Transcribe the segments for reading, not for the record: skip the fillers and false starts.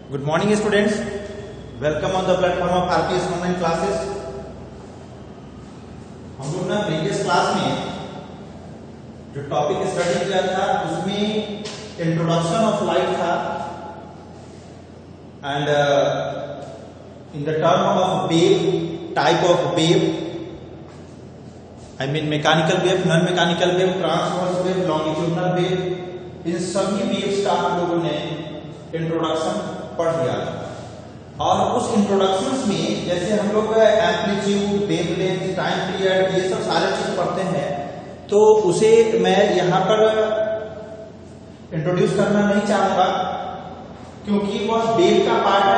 Good morning students, welcome on the platform of RPS online classes. हम लोग ना previous class में जो टॉपिक स्टडी किया था उसमें इंट्रोडक्शन ऑफ लाइट था and in the term of wave, type of wave, I mean mechanical wave, non mechanical wave, transverse wave, longitudinal wave, इन सभी वेव्स का हम लोगों ने इंट्रोडक्शन पढ़ लिया और उस इंट्रोडक्शंस में जैसे हम लोग एम्पलीट्यूड, वेवलेंथ, टाइम पीरियड, ये सब सारे चीज पढ़ते हैं, तो उसे मैं यहाँ पर इंट्रोड्यूस करना नहीं चाहूंगा क्योंकि वह वेव का पार्ट है।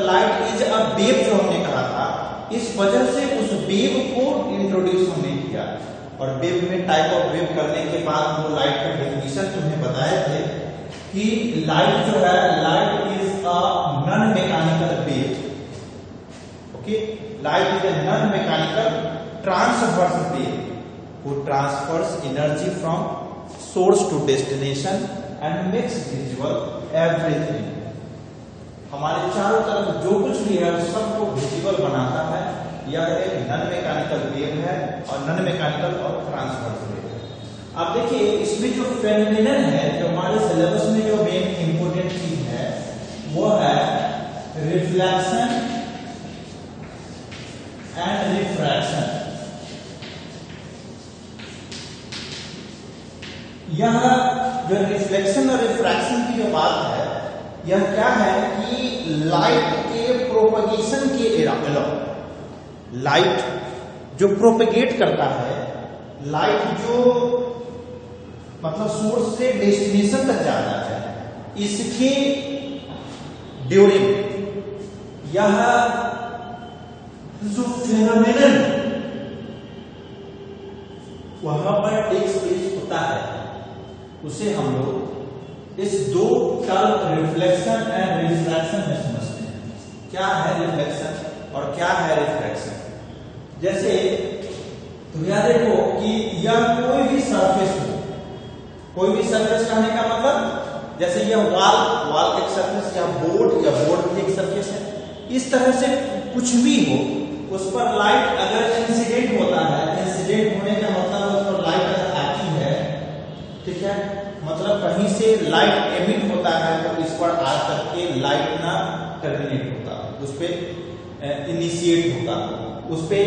लाइट इज अ वेव जो हमने कहा था, इस वजह से उस वेव को इंट्रोड्यूस हमने किया और वेव में टाइप ऑफ वेव करने के बाद वो लाइट का डेफिनेशन तुम्हें बताए थे कि लाइट जो है, light is a non mechanical wave. Okay, light is a non mechanical transverse wave who transfers energy from source to destination and makes visible everything। हमारे चारों तरफ जो कुछ भी है सबको विजिबल बनाता है। यह एक नॉन मैकेनिकल वेव है और नॉन मैकेनिकल और ट्रांसवर्स वेव है। अब देखिए इसमें जो फेनोमेनन है, जो हमारे सिलेबस में जो मेन इंपोर्टेंट चीज है वो है रिफ्लेक्शन एंड रिफ्रैक्शन। यह जो रिफ्लेक्शन और रिफ्रैक्शन की जो बात है, यह क्या है कि लाइट के प्रोपगेशन के अलावा लाइट जो प्रोपगेट करता है, लाइट जो मतलब सोर्स से डेस्टिनेशन तक जाता है, इसके ड्यूरिंग यह जो फेनोमेनन वहां पर टेक्स प्लेस होता है, उसे हम लोग इस दो टर्म रिफ्लेक्शन एंड रिफ्रैक्शन में समझते हैं। क्या है रिफ्लेक्शन और क्या है रिफ्रैक्शन? जैसे तुम याद देखो कि यह कोई भी सरफेस हो, कोई भी सरफेस कहने का मतलब जैसे यह वाल एक सरफेस, या बोर्ड एक सरफेस है, इस तरह से कुछ भी हो उस पर लाइट अगर इंसिडेंट होता है, इंसिडेंट होने का मतलब उस पर लाइट अगर आती है, ठीक है, मतलब कहीं से लाइट एमिट होता है तो इस पर आ करके लाइट ना टर्मिनेट होता, उस पर इनिशिएट होता, उस पर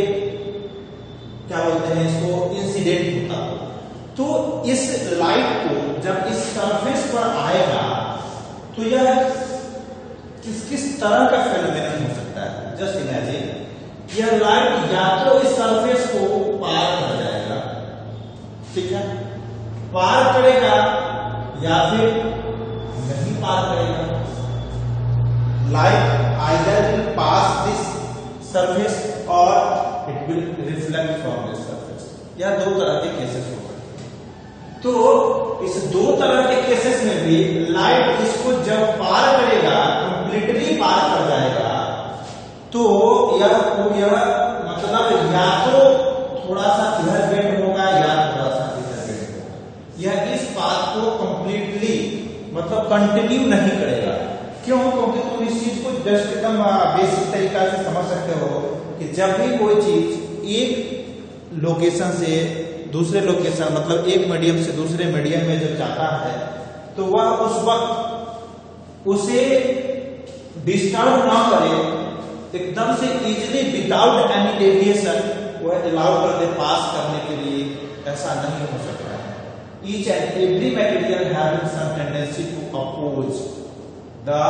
क्या बोलते हैं इसको, इंसिडेंट होता। तो इस लाइट को जब इस सरफेस पर आएगा तो यह किस तरह का फेनोमेनन हो सकता है? जस्ट इमेजिन, यह लाइट या तो इस सरफेस को पार कर जाएगा, ठीक है, पार करेगा या फिर नहीं पार करेगा। Light either will pass this surface और it will reflect from this surface. यह दो तरह के केसेस हो सकते हैं। तो इस दो तरह के केसेस में भी लाइट इसको जब पार करेगा, कंप्लीटली पार कर जाएगा, तो यह मतलब या तो थोड़ा सा इधर बेंड होगा या थोड़ा सा इधर बेंड होगा। यह इस पाथ को कंप्लीटली मतलब कंटिन्यू नहीं करेगा। क्यों? क्योंकि तुम इस चीज को जस्ट एकदम बेसिक तरीका से समझ सकते हो कि जब भी कोई चीज एक लोकेशन से दूसरे लोकेशन, मतलब एक मीडियम से दूसरे मीडियम में जब जाता है तो वह उस वक्त उसे डिस्टर्ब ना करे, एकदम से इजिली विदाउट एनी डेविएशन वह अलाउ कर दे पास करने के लिए, ऐसा नहीं हो सकता है। Each and every material having some tendency to oppose the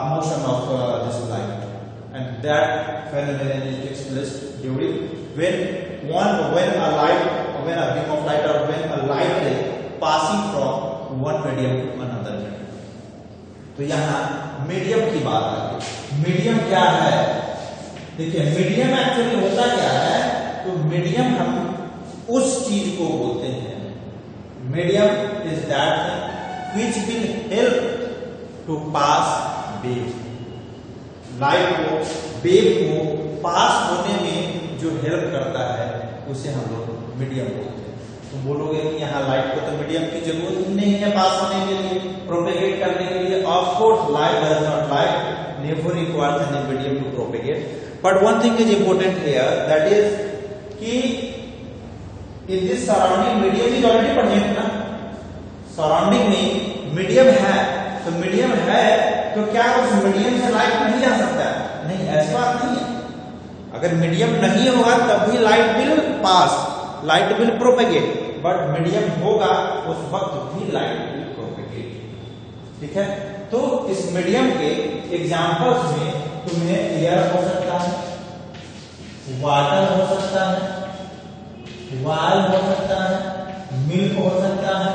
motion of this light, and that phenomenon takes place during when a beam of light or when a light ray passing from one medium to another medium। तो यहाँ medium की बात है। Medium क्या है? देखिए medium actually होता क्या है, तो मीडियम हम उस चीज को बोलते हैं, medium is that thing which will help to pass wave. Light को, वेव को पास होने में जो हेल्प करता है उसे हम लोग मीडियम बोलते हैं। तो बोलोगे कि यहाँ लाइट को तो मीडियम की जरूरत ही नहीं है पास होने के लिए, प्रोपेगेट करने के लिए। Of course light does not light never requires any medium to propagate, but one thing is important here, that is कि in this surrounding medium is already present ना, सराउंडिंग में मीडियम है, तो मीडियम है तो क्या उस मीडियम से लाइट नहीं जा सकता है? नहीं, ऐसी बात नहीं है। अगर मीडियम नहीं होगा तब भी light will pass, light will propagate, but medium होगा उस वक्त भी लाइट विल प्रोपेगेट। ठीक है, तो इस मीडियम के एग्जांपल्स में तुम्हें एयर हो सकता है, वाटर हो सकता है, वाल हो सकता है, मिल्क हो सकता है,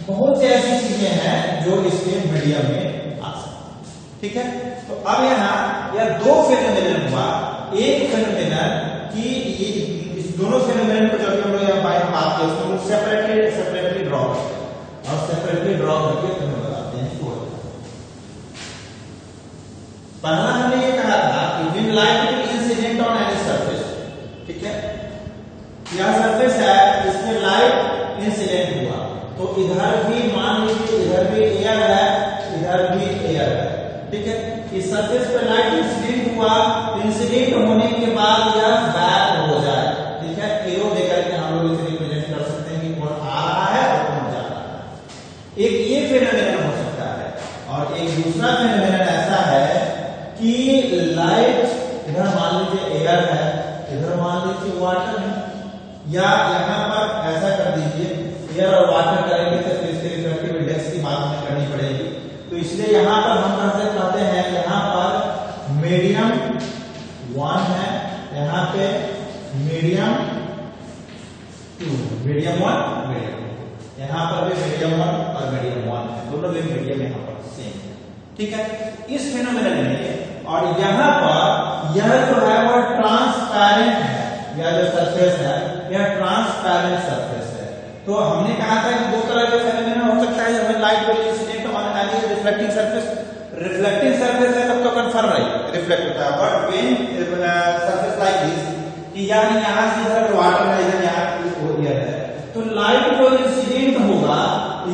बहुत सी ऐसी चीजें हैं जो इसके मीडियम में आ सकती हैं। ठीक है, तो अब यहाँ यह दो फेनोमेनन हुआ, एक फेनोमेनन कि ये इस दोनों फेनोमेनन को जब हम लोग यहाँ बात करते हैं उसको सेपरेटली ड्रॉ करते हैं और सेपरेटली ड्रॉ करके तुम्हें बताते हैं कि पहला हमने ये कहा था कि when light will incident on any surface, ठीक है, यह सरफेस है, इसमें लाइट इंसिडेंट हुआ तो इधर भी मान लीजिए इधर भी एयर है, इधर भी एयर है। ठीक है, इस सरफेस पर लाइट इंसिडेंट हुआ, इंसिडेंट होने के बाद यह बैक हो जाए। ठीक है, एरो देकर के हम लोग इसे रिप्रेजेंट कर सकते हैं कि कौन आ रहा है और कौन जा रहा है। एक ये फेनोमेनन हो सकता है, और एक दूसरा फेनोमेनन ऐसा है कि लाइट इधर मान लीजिए एयर है, इधर मान लीजिए वाटर है, या यहाँ पर ऐसा कर दीजिए एयर और वाटर करेंगे तो इसके रिफ्रैक्टिव इंडेक्स की बात हमें करनी पड़ेगी, तो इसलिए यहाँ पर हम कहते हैं यहाँ पर मीडियम 1 है, यहाँ पे मीडियम 2, मीडियम 1 मीडियम, यहाँ पर भी मीडियम 1 और मीडियम 1 है, दोनों भी मीडियम यहाँ पर सेम है। ठीक है, इस फेनोमेनन में, और यहाँ पर यह जो है वह ट्रांसपेरेंट है, यह जो सरफेस है यह ट्रांसपेरेंट सरफेस है। तो हमने कहा था कि दो तरह के फेनोमेनन हो सकता है, जब light will incident on any reflecting surface, reflecting surface है तब तो कन्फर्म नहीं रिफ्लेक्ट होता है, but when surface like this कि यहाँ से इधर वाटर है, इधर यहाँ एयर है, तो लाइट जो इंसिडेंट होगा,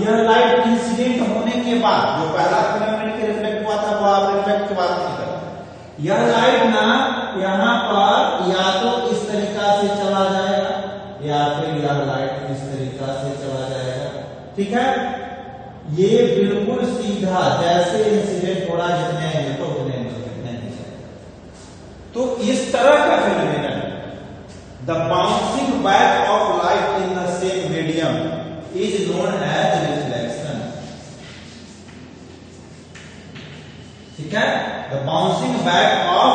यह लाइट इंसिडेंट होने के बाद जो पहला फेनोमेनन के रिफ्लेक्ट हुआ था वो आप रिफ्लेक्ट के बाद नहीं करते, यह लाइट ना यहाँ पर या तो इस तरीका से चला जाएगा या फिर यह लाइट इस तरीका से चला जाएगा। ठीक है, ये बिल्कुल सीधा जैसे इंसिडेंट हो रहा जितने एंगल तो उतने एंगल नहीं है। तो इस तरह का phenomenon, the bouncing back of light in the same medium is known as reflection. ठीक है, the bouncing back of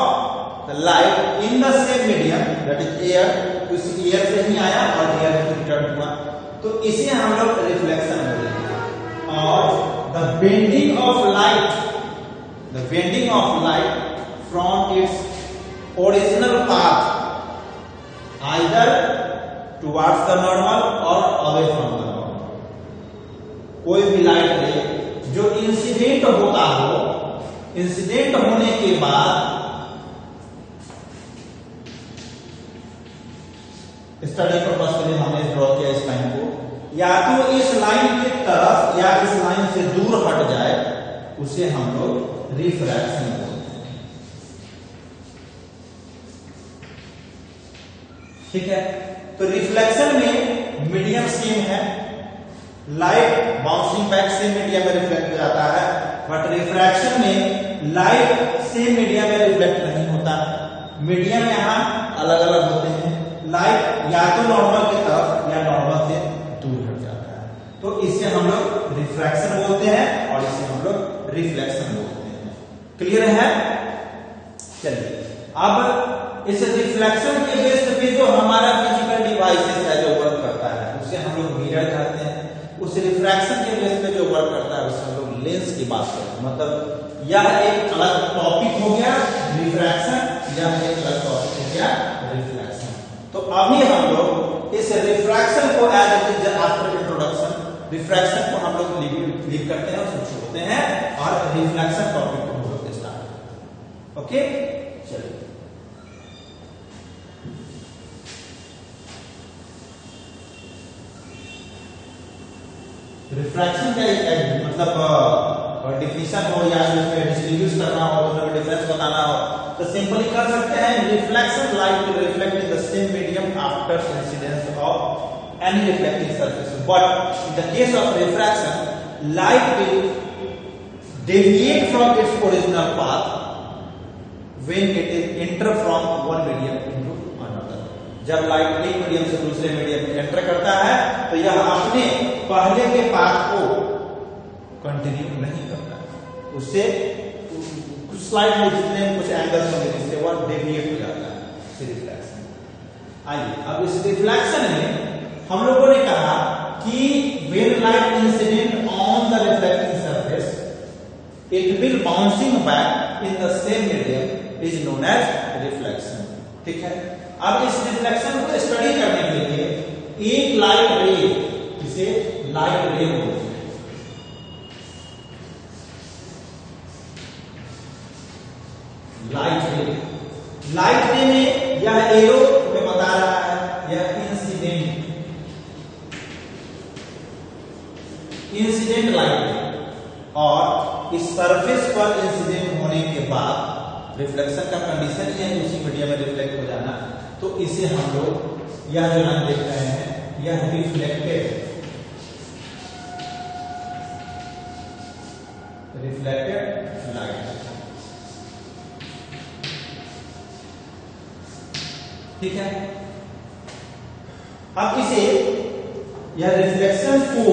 the light in the same medium that is air, उस एयर से ही आया और एयर में रिटर्न हुआ, तो इसे हम लोग रिफ्लेक्शन बोलेंगे। और the bending of light from its original path either towards the normal और अवे फ्रॉम द नॉर्मल, कोई भी लाइट रे जो इंसिडेंट होता हो, इंसिडेंट होने के बाद स्टडी पर्पस के लिए हमने ड्रॉ किया इस लाइन को, या तो इस लाइन की तरफ या इस लाइन से दूर हट जाए, उसे हम लोग रिफ्रैक्शन बोलते हैं। ठीक है, तो रिफ्लेक्शन में मीडियम सेम है, लाइट बाउंसिंग बैक से मीडियम में रिफ्लेक्ट हो जाता है, बट रिफ्रैक्शन में लाइट से मीडियम में रिफ्लेक्ट नहीं होता। मीडियम यहाँ अलग अलग होते हैं, लाइट या तो नॉर्मल की तरफ या नॉर्मल से दूर हट जाता है, तो इसे हम लोग रिफ्रैक्शन बोलते हैं और इसे हम लोग रिफ्लेक्शन बोलते हैं। क्लियर है? चलिए, अब इस रिफ्लेक्शन के बेस पे जो हमारा फिजिकल डिवाइसेस है जो वर्क करता है उसे हम लोग मिरर कहते हैं, उस रिफ्रैक्शन के बेस पे जो वर्क करता है उसे हम लोग लेंस की बात करते हैं। मतलब यह एक अलग टॉपिक हो गया रिफ्रैक्शन, यह एक अलग टॉपिक हो गया रिफ्लेक्शन। तो अभी हम लोग इस रिफ्रैक्शन को as it is after introduction, refraction को हम लोग लीव करते हैं, उसको छोड़ते हैं और रिफ्लेक्शन टॉपिक को हम लोग स्टार्ट। ओके, चलिए। रिफ्रैक्शन का एक मतलब डिफिनेशन हो या उसमें डिस्ट्रीब्यूट करना हो, दोनों में डिफरेंस बताना हो, तो सिंपली कर सकते हैं reflection light will reflect in the same medium after incidence of any reflecting surface, but in the case of refraction light will deviate from its original path when it is enter from one medium into another. जब light एक medium से दूसरे medium में enter करता है तो यह अपने पहले के पाथ को कंटिन्यू नहीं करता, उससे कुछ स्लाइडली जितने कुछ एंगल्स होंगे जिससे वह डेविएट हो जाता है रिफ्लेक्शन। आइए अब इस रिफ्लेक्शन में हम लोगों ने कहा कि when light incident on the reflecting surface it will bouncing back in the same medium is known as reflection। ठीक है, अब इस रिफ्लेक्शन को स्टडी करने के लिए एक लाइट रे, इसे लाइट रे बोलते हैं, लाइट रे। लाइट रे में यह एरो में बता रहा है यह इंसिडेंट लाइट रे, और इस सरफेस पर इंसिडेंट होने के बाद रिफ्लेक्शन का कंडीशन ही है उसी मीडियम में रिफ्लेक्ट हो जाना, तो इसे हम लोग यह जो लाइन देख रहे हैं यह रिफ्लेक्टेड लाइट। ठीक है, अब इसे यह रिफ्लेक्शन को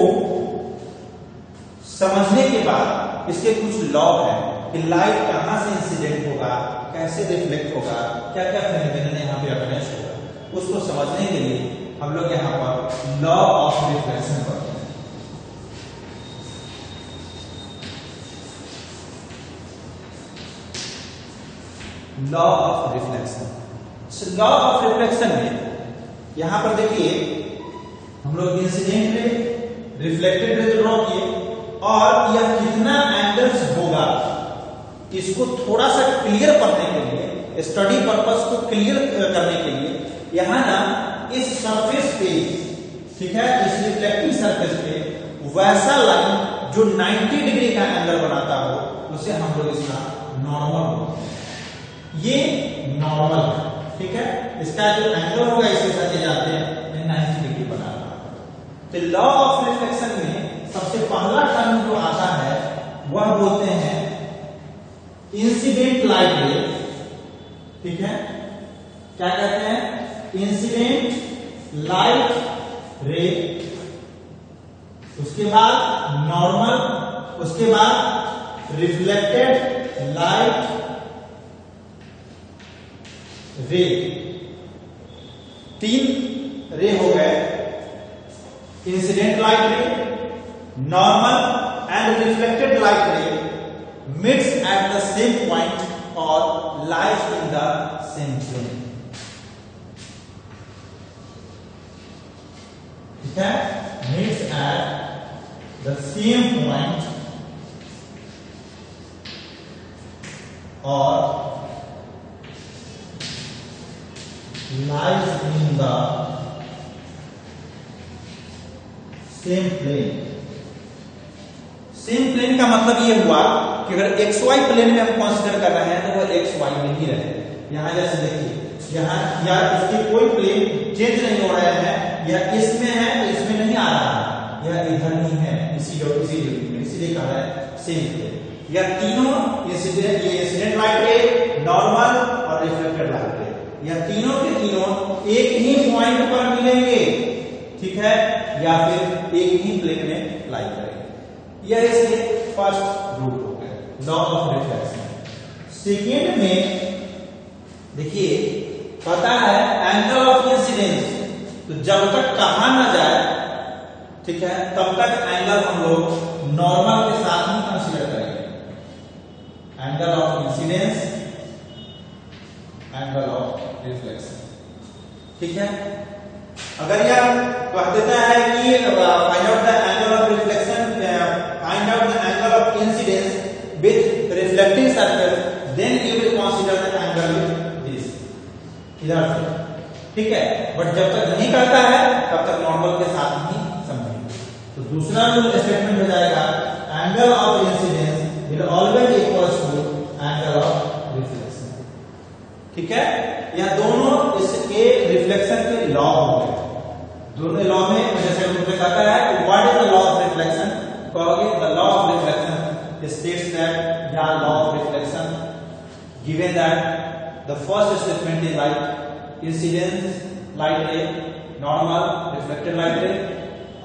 समझने के बाद इसके कुछ लॉ है कि लाइट कहां से इंसिडेंट होगा, कैसे रिफ्लेक्ट होगा, क्या क्या फेनोमेनन यहां पे अकरेंस होगा, उसको समझने के लिए हम लोग यहां पर लॉ ऑफ रिफ्लेक्शन पढ़ते हैं। Law of reflection, law of reflection में यहां पर देखिए हम लोग incident ray, reflected ray draw किए, और यह कितना एंगल्स होगा इसको थोड़ा सा क्लियर करने के लिए, स्टडी पर्पस को क्लियर करने के लिए यहां ना इस सरफेस पे, ठीक है, इस रिफ्लेक्टिंग सरफेस पे वैसा लाइन जो 90 डिग्री का एंगल बनाता हो उसे हम लोग इसका नॉर्मल बोलते हैं। ये नॉर्मल है, ठीक है, इसका जो एंगल होगा इसके साथ ये जाते हैं 90 डिग्री बना रहा है। तो लॉ ऑफ रिफ्लेक्शन में सबसे पहला टर्म जो आता है वह बोलते हैं इंसिडेंट लाइट रे। ठीक है, क्या कहते हैं? इंसिडेंट लाइट रे, उसके बाद नॉर्मल, उसके बाद रिफ्लेक्टेड लाइट रे। 3 रे हो गए, इंसिडेंट लाइट रे, normal and reflected light ray meets at the same point or lies in the same plane। ठीक है, meets at the same point or lies in the same plane। Same plane का मतलब ये हुआ कि अगर x Y plane में हम कंसीडर कर रहे हैं तो वो एक्स वाई में ही रहे। यहां जैसे देखिए यहाँ या इसके कोई प्लेन चेंज नहीं हो रहा है, या इसमें है तो इसमें नहीं आ रहा है, यह इधर ही है इसीलिए कह रहा है सेम प्लेन। या तीनों इंसिडेंट, ये इंसिडेंट लाइट रे, नॉर्मल और रिफ्लेक्टेड लाइट रे, या तीनों के तीनों एक ही पॉइंट पर मिलेंगे, ठीक है, या फिर एक ही प्लेन में लाई करेंगे। यह इसके फर्स्ट रूल हो गया, लॉ ऑफ रिफ्लेक्शन। सेकेंड में देखिए पता है एंगल ऑफ इंसिडेंस, तो जब तक कहा ना जाए, ठीक है, तब तक एंगल हम लोग नॉर्मल के साथ ही कंसीडर करेंगे। Angle of incidence, angle of reflection, ठीक है। अगर यह कह देता है कि find out the angle of reflection, find out the angle of incidence with reflecting surface, then you will consider the angle with this, इधर से, ठीक है। बट जब तक नहीं करता है तब तक नॉर्मल के साथ ही समझेंगे, तो दूसरा जो स्टेटमेंट हो जाएगा, angle of incidence will always equals to angle of reflection. ठीक है, यह दोनों इसके रिफ्लेक्शन के लॉ हो गए। दोनों लॉ में जैसे मुझे कहता है कि what is the law of reflection, कहोगे the law of reflection states that या law of reflection given that the first statement is like incidence light ray, normal reflected light ray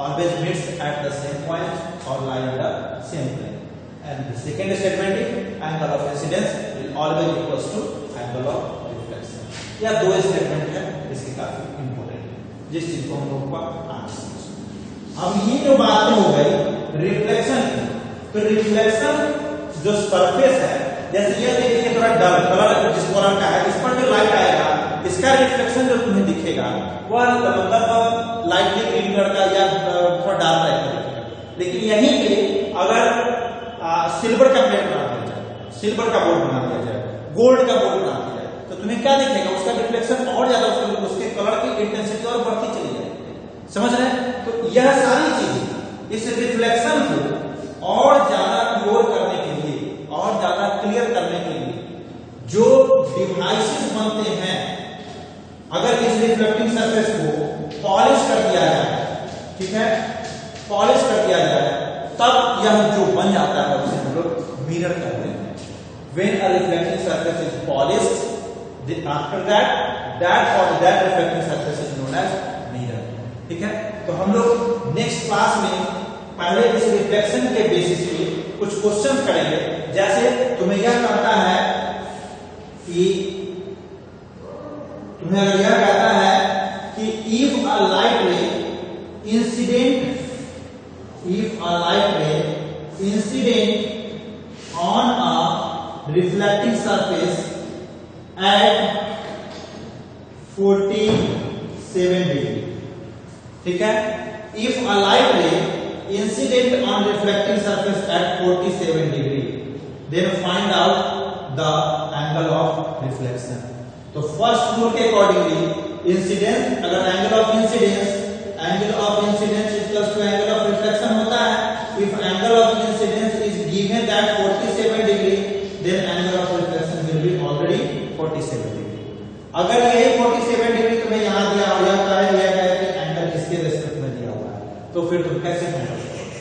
always meets at the same point or lie in the same plane, and the second statement is angle of incidence will always equals to angle of reflection। यह दो statement है, इसके काफी important है, जिस चीज को हम लोग को आना समझ। अब ये जो बातें हो गई रिफ्लेक्शन की, तो रिफ्लेक्शन जो सरफेस है, जैसे ये देखिए थोड़ा डल कलर जिस कलर का है, इस पर जो लाइट आएगा इसका रिफ्लेक्शन जो तुम्हें दिखेगा वह मतलब लाइटली ग्रीन कलर का या थोड़ा डार्क टाइप का दिखेगा। लेकिन यहीं पे अगर सिल्वर का प्लेट बना दिया जाए, सिल्वर का बोर्ड बना दिया जाए, गोल्ड का बोर्ड बना दिया जाए, तो तुम्हें क्या दिखेगा, उसका रिफ्लेक्शन और ज्यादा, उसके कलर की इंटेंसिटी और बढ़ती चली जाएगी। समझ रहे हैं? तो यह सारी चीजें इस रिफ्लेक्शन को और ज्यादा प्योर करने के लिए और ज्यादा क्लियर करने के लिए जो डिवाइसेस बनते हैं, अगर इस रिफ्लेक्टिंग सरफेस को पॉलिश कर दिया जाए, ठीक है, पॉलिश कर दिया जाए, तब यह जो बन जाता है उसे हम लोग मिरर कहते हैं। When a reflecting surface is polished, after that reflecting surface is known as mirror। ठीक है, तो हम लोग नेक्स्ट क्लास में पहले इस रिफ्लेक्शन के बेसिस पे कुछ क्वेश्चन करेंगे। जैसे तुम्हें यह कहता है कि तुम्हें अगर यह कहता है कि if a light ray incident on a reflecting surface at 47 degree, ठीक है, if a light ray incident on reflecting surface at 47 degree, then find out the angle of reflection। तो फर्स्ट रूल के अकॉर्डिंगली इंसिडेंस, अगर angle of incidence equals to angle of reflection होता है, if angle of incidence is given that 47 degree, then angle of reflection will be already 47 degree. अगर यही 47 degree तुम्हें यहां दिया और यह कह दिया गया कि एंगल इसके रेस्पेक्ट में दिया हुआ है, तो फिर तुम कैसे हैंडल करोगे?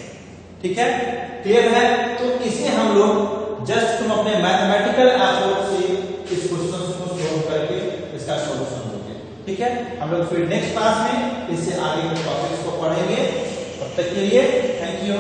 ठीक है, क्लियर है? तो इसे हम लोग जस्ट तुम अपने मैथमेटिकल अप्रोच से इस क्वेश्चन को सॉल्व करके इसका सॉल्यूशन दोगे। ठीक है, हम लोग फिर नेक्स्ट क्लास में इससे आगे के टॉपिक्स को पढ़ेंगे। तब तक के लिए थैंक यू।